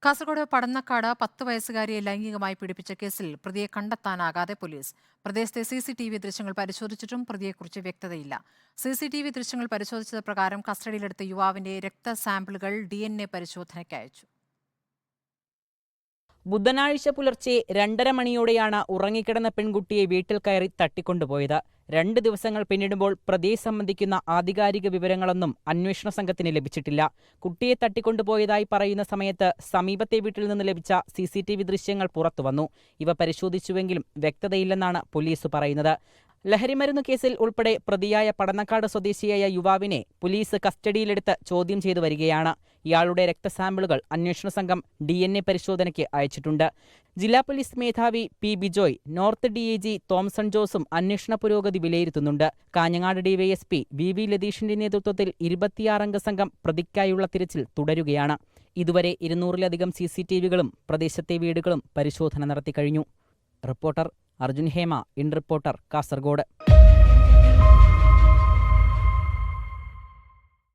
കാസർഗോഡ് പടന്നക്കാട് 10 വയസ്സുകാരിയെ ലൈംഗികമായി പീഡിപ്പിച്ച കേസിൽ പ്രതിയെ കണ്ടെത്താനാകാതെ പോലീസ്. പ്രദേശത്തെ CCTV ദൃശ്യങ്ങൾ പരിശോധിച്ചിട്ടും പ്രതിയെക്കുറിച്ച് വ്യക്തതയില്ല. CCTV ദൃശ്യങ്ങൾ പരിശോധിച്ചത് പ്രകാരം കസ്റ്റഡിയിലെടുത്ത യുവാവിന്റെ രക്തസാമ്പിളുകൾ DNA പരിശോധനയ്ക്ക് അയച്ചു. ബുധനാഴ്ച പുലർച്ചെ 2:30 മണിയോടെയാണ് ഉറങ്ങിക്കിടന്ന പെൺകുട്ടിയെ വീട്ടിൽ കയറി തട്ടിക്കൊണ്ടുപോയത്. 2 ദിവസങ്ങൾ പിന്നിടുമ്പോൾ പ്രതിയെ സംബന്ധിക്കുന്ന ആധികാരിക വിവരങ്ങളൊന്നും അന്വേഷണ സംഘത്തിന് ലഭിച്ചിട്ടില്ല. കുട്ടിയെ തട്ടിക്കൊണ്ടുപോയതായി പറയുന്ന സമയത്ത് സമീപത്തെ വീട്ടിൽ നിന്ന് ലഭിച്ച CCTV ദൃശ്യങ്ങൾ പുറത്തുവന്നു. ഇവ പരിശോധിച്ചുവെങ്കിലും വ്യക്തതയില്ലെന്നാണ് പോലീസ് പറയുന്നത്. ലഹരിമരുന്ന് കേസിൽ ഉൾപ്പെടെ പ്രതിയായ പടന്നക്കാട് സ്വദേശിയായ യുവാവിനെ പോലീസ് കസ്റ്റഡിയിലെടുത്ത് ചോദ്യം ചെയ്തു വരികയാണ്. ഇയാളുടെ രക്തസാമ്പിളുകൾ അന്വേഷണ സംഘം DNA പരിശോധനയ്ക്ക് അയച്ചിട്ടുണ്ട്. ജില്ലാ പോലീസ് മേധാവി P. Bijoy, north DIG Thomson ജോസും അന്വേഷണ പുരോഗതി വിലയിരുത്തുന്നുണ്ട്. കാഞ്ഞങ്ങാട് DYSP VV ലതീഷിന്റെ നേതൃത്വത്തിൽ 26-അംഗ സംഘം പ്രതിക്കായുള്ള തിരച്ചിൽ തുടരുകയാണ്. ഇതുവരെ 200-ലധികം CCTVകളും പ്രദേശത്തെ വീടുകളും പരിശോധന നടത്തിക്കഴിഞ്ഞു. Reporter Arjun Hema, in reporter, Kasaragod.